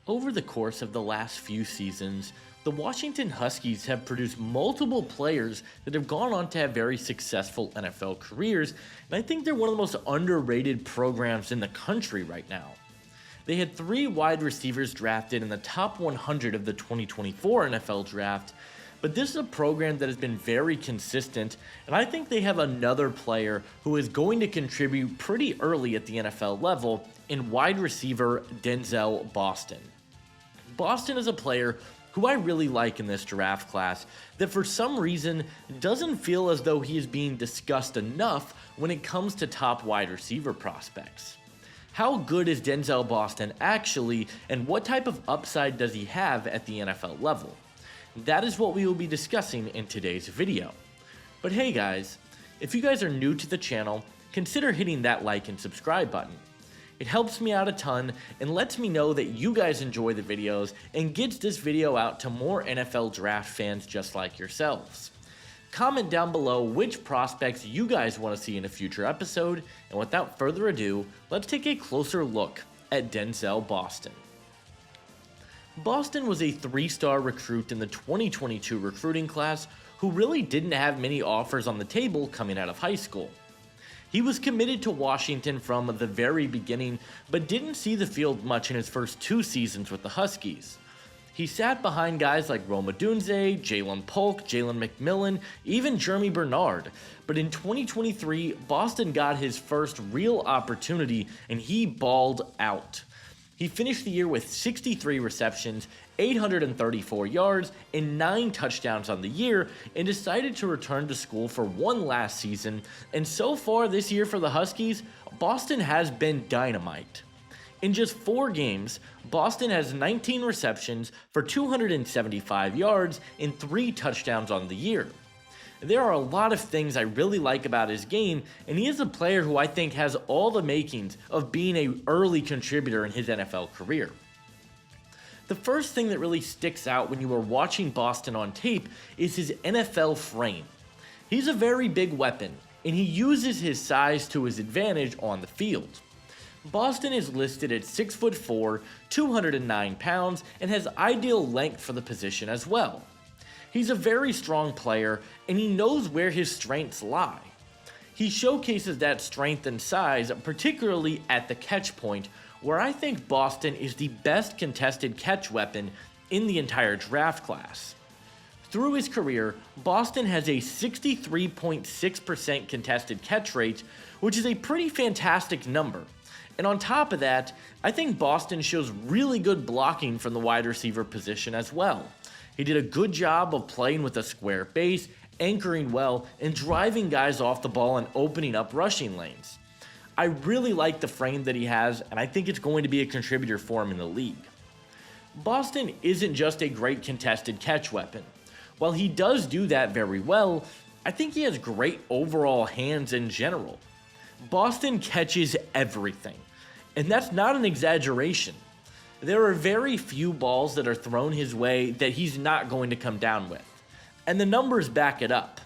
Over the course of the last few seasons, the Washington Huskies have produced multiple players that have gone on to have very successful NFL careers, and I think they're one of the most underrated programs in the country right now. They had 3 wide receivers drafted in the top 100 of the 2024 NFL draft, but this is a program that has been very consistent, and I think they have another player who is going to contribute pretty early at the NFL level in wide receiver Denzel Boston. Boston is a player who I really like in this draft class that for some reason doesn't feel as though he is being discussed enough when it comes to top wide receiver prospects. How good is Denzel Boston actually, and what type of upside does he have at the NFL level? That is what we will be discussing in today's video. But hey guys, if you guys are new to the channel, consider hitting that like and subscribe button. It helps me out a ton and lets me know that you guys enjoy the videos and gets this video out to more NFL draft fans just like yourselves. Comment down below which prospects you guys want to see in a future episode, and without further ado, let's take a closer look at Denzel Boston. Boston was a 3-star recruit in the 2022 recruiting class who really didn't have many offers on the table coming out of high school. He was committed to Washington from the very beginning, but didn't see the field much in his first 2 seasons with the Huskies. He sat behind guys like Rome Odunze, Jalen Polk, Jalen McMillan, even Jeremy Bernard, but in 2023, Boston got his first real opportunity and he balled out. He finished the year with 63 receptions, 834 yards, and 9 touchdowns on the year, and decided to return to school for one last season, and so far this year for the Huskies, Boston has been dynamite. In just 4 games, Boston has 19 receptions for 275 yards and 3 touchdowns on the year. There are a lot of things I really like about his game, and he is a player who I think has all the makings of being an early contributor in his NFL career. The first thing that really sticks out when you are watching Boston on tape is his NFL frame. He's a very big weapon, and he uses his size to his advantage on the field. Boston is listed at 6'4", 209 pounds, and has ideal length for the position as well. He's a very strong player, and he knows where his strengths lie. He showcases that strength and size, particularly at the catch point, where I think Boston is the best contested catch weapon in the entire draft class. Through his career, Boston has a 63.6% contested catch rate, which is a pretty fantastic number. And on top of that, I think Boston shows really good blocking from the wide receiver position as well. He did a good job of playing with a square base, anchoring well, and driving guys off the ball and opening up rushing lanes. I really like the frame that he has, and I think it's going to be a contributor for him in the league. Boston isn't just a great contested catch weapon. While he does do that very well, I think he has great overall hands in general. Boston catches everything, and that's not an exaggeration. There are very few balls that are thrown his way that he's not going to come down with, and the numbers back it up.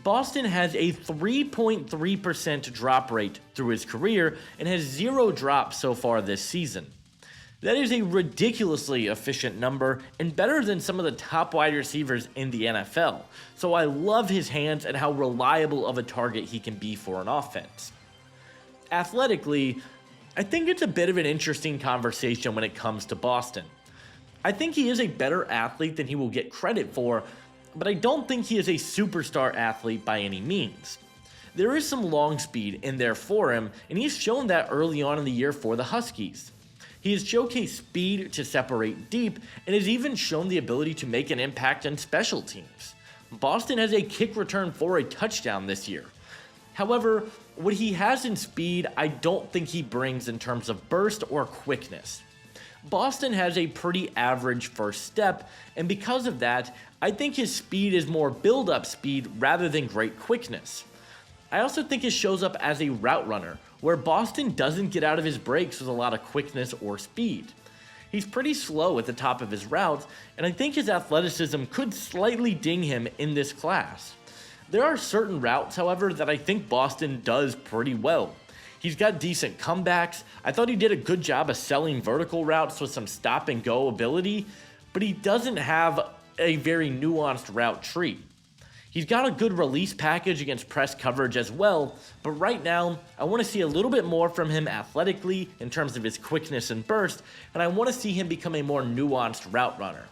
Boston has a 3.3% drop rate through his career and has 0 drops so far this season. That is a ridiculously efficient number and better than some of the top wide receivers in the NFL, so I love his hands and how reliable of a target he can be for an offense. Athletically, I think it's a bit of an interesting conversation when it comes to Boston. I think he is a better athlete than he will get credit for, but I don't think he is a superstar athlete by any means. There is some long speed in there for him, and he's shown that early on in the year for the Huskies. He has showcased speed to separate deep, and has even shown the ability to make an impact on special teams. Boston has a kick return for a touchdown this year. However, what he has in speed, I don't think he brings in terms of burst or quickness. Boston has a pretty average first step, and because of that, I think his speed is more build-up speed rather than great quickness. I also think it shows up as a route runner, where Boston doesn't get out of his breaks with a lot of quickness or speed. He's pretty slow at the top of his routes, and I think his athleticism could slightly ding him in this class. There are certain routes, however, that I think Boston does pretty well. He's got decent comebacks. I thought he did a good job of selling vertical routes with some stop and go ability, but he doesn't have a very nuanced route tree. He's got a good release package against press coverage as well, but right now, I want to see a little bit more from him athletically in terms of his quickness and burst, and I want to see him become a more nuanced route runner.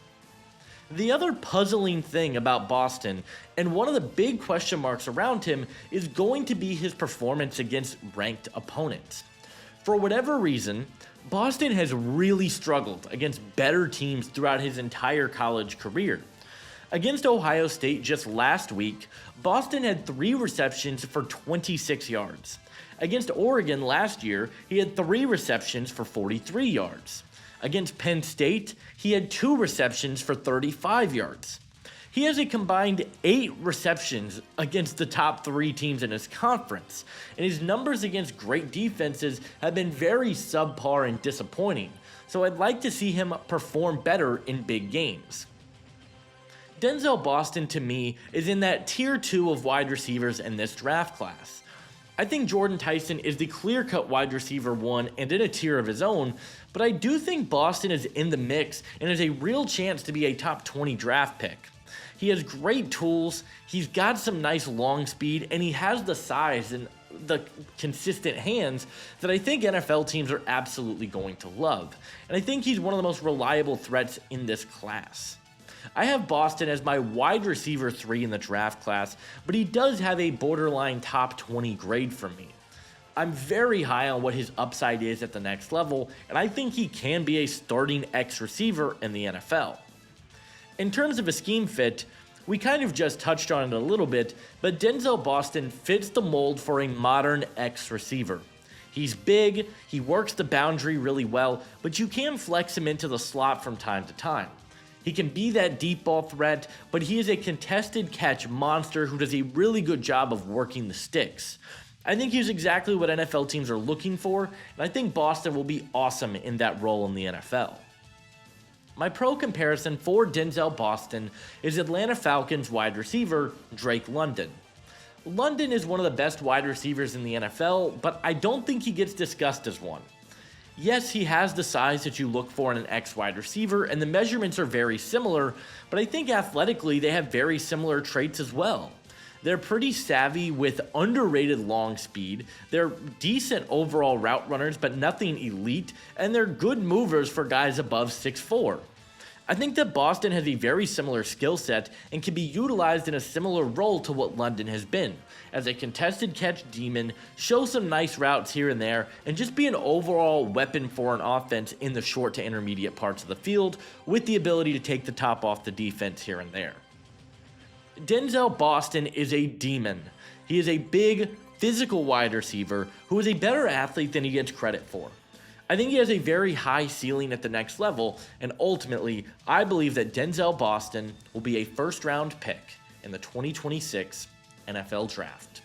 The other puzzling thing about Boston, and one of the big question marks around him, is going to be his performance against ranked opponents. For whatever reason, Boston has really struggled against better teams throughout his entire college career. Against Ohio State just last week, Boston had 3 receptions for 26 yards. Against Oregon last year, he had 3 receptions for 43 yards. Against Penn State, he had 2 receptions for 35 yards. He has a combined 8 receptions against the top 3 teams in his conference, and his numbers against great defenses have been very subpar and disappointing, so I'd like to see him perform better in big games. Denzel Boston, to me, is in that tier 2 of wide receivers in this draft class. I think Jordan Tyson is the clear-cut wide receiver 1 and in a tier of his own, but I do think Boston is in the mix and has a real chance to be a top 20 draft pick. He has great tools, he's got some nice long speed, and he has the size and the consistent hands that I think NFL teams are absolutely going to love. And I think he's one of the most reliable threats in this class. I have Boston as my wide receiver 3 in the draft class, but he does have a borderline top 20 grade for me. I'm very high on what his upside is at the next level, and I think he can be a starting X receiver in the NFL. In terms of a scheme fit, we kind of just touched on it a little bit, but Denzel Boston fits the mold for a modern X receiver. He's big, he works the boundary really well, but you can flex him into the slot from time to time. He can be that deep ball threat, but he is a contested catch monster who does a really good job of working the sticks. I think he's exactly what NFL teams are looking for, and I think Boston will be awesome in that role in the NFL. My pro comparison for Denzel Boston is Atlanta Falcons wide receiver Drake London. London is one of the best wide receivers in the NFL, but I don't think he gets discussed as one. Yes, he has the size that you look for in an X wide receiver, and the measurements are very similar, but I think athletically they have very similar traits as well. They're pretty savvy with underrated long speed, they're decent overall route runners but nothing elite, and they're good movers for guys above 6'4". I think that Boston has a very similar skill set and can be utilized in a similar role to what London has been, as a contested catch demon, show some nice routes here and there, and just be an overall weapon for an offense in the short to intermediate parts of the field, with the ability to take the top off the defense here and there. Denzel Boston is a demon. He is a big, physical wide receiver who is a better athlete than he gets credit for. I think he has a very high ceiling at the next level, and ultimately, I believe that Denzel Boston will be a first-round pick in the 2026 NFL Draft.